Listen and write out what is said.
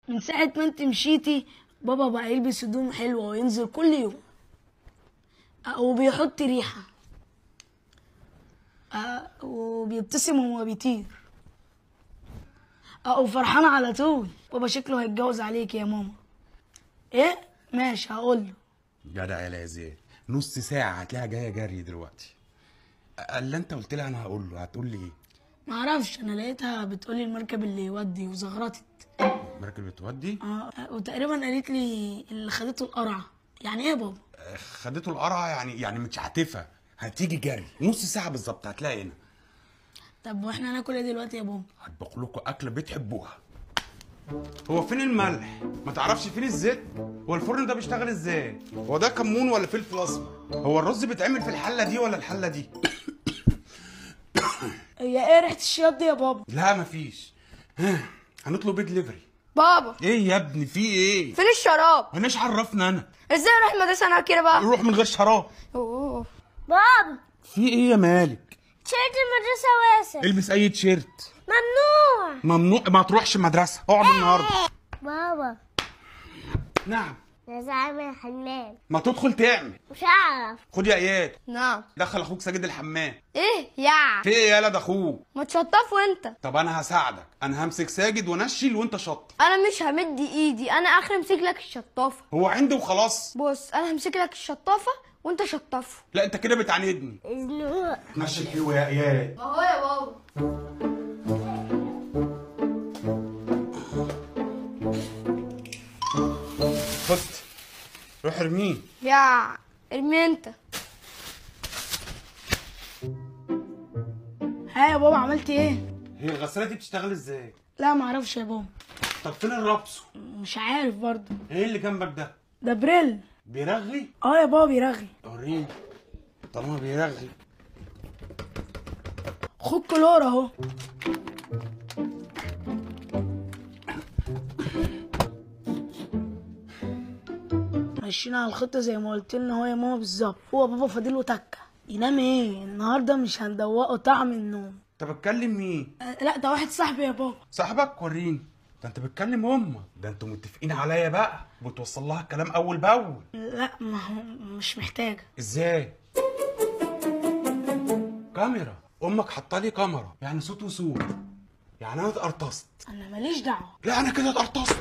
من ساعة ما انت مشيتي بابا بقى يلبس هدوم حلوة وينزل كل يوم وبيحط ريحة وبيبتسم وهو بيطير وفرحان على طول. بابا شكله هيتجوز عليك يا ماما. ايه ماشي هقوله. جدع يا لازم، نص ساعة هتلاقيها جاية جري دلوقتي. الا انت قلت لها انا هقول له، هتقول لي ايه؟ معرفش، انا لقيتها بتقولي المركب اللي يودي وزغرطت. المركب بتودي؟ وتقريبا قالت لي اللي خدته القرعة. يعني ايه يا بابا؟ خدته القرعة يعني متشعتفة، هتيجي جري نص ساعة بالظبط هتلاقي هنا. طب واحنا هناكل ايه دلوقتي يا بابا؟ هطبخ لكم اكلة بتحبوها. هو فين الملح؟ ما تعرفش فين الزيت؟ هو الفرن ده بيشتغل ازاي؟ هو ده كمون ولا فلفل اسمر؟ هو الرز بيتعمل في الحلة دي ولا الحلة دي؟ هي ايه ريحة الشياط دي يا بابا؟ لا مفيش. هنطلب ايه دليفري؟ بابا ايه يا ابني في ايه؟ فين الشراب؟ ماناش عرفنا انا. ازاي اروح المدرسه انا كده بقى؟ نروح من غير شراب. اوه بابا في ايه يا مالك؟ تيشيرت المدرسة واسع. البس اي تيشيرت. ممنوع. ممنوع؟ ما تروحش المدرسة، اقعد النهارده. بابا نعم. لازم اعمل حمام. ما تدخل تعمل. مش هعرف. خد يا اياد، نعم. دخل اخوك ساجد الحمام. ايه يا في ايه يالا ده اخوك؟ ما تشطفوا انت. طب انا هساعدك، انا همسك ساجد ونشل وانت شط. انا مش همد ايدي، انا اخر امسك لك الشطافه. هو عندي وخلاص. بص انا همسك لك الشطافه وانت شطفه. لا انت كده بتعاندني. ازنق. نشل حلو يا اياد. اهو يا بابا. خد روح ارميه. يا ارمي انت. ها يا بابا عملت ايه؟ هي الغسالة دي بتشتغل ازاي؟ لا معرفش يا بابا. طب فين الربص؟ مش عارف برضه. ايه اللي جنبك ده؟ ده بريل. بيرغي؟ يا بابا بيرغي. وريني طالما بيرغي. خد كلور اهو. مشينا على الخطه زي ما قلت لنا هو يا ماما بالظبط. هو بابا فاضله تكه ينام. ايه النهارده مش هندوقه طعم النوم. انت بتكلم مين؟ لا ده واحد صاحبي يا بابا. صاحبك؟ وريني. ده انت بتكلم امك. ده انتوا متفقين عليا بقى وبتوصل لها الكلام اول باول. لا ما هو مش محتاجه. ازاي؟ كاميرا. امك حاطه لي كاميرا يعني صوت وصوره. يعني انا اتقرطصت. انا ماليش دعوه. لا انا كده اتقرطصت.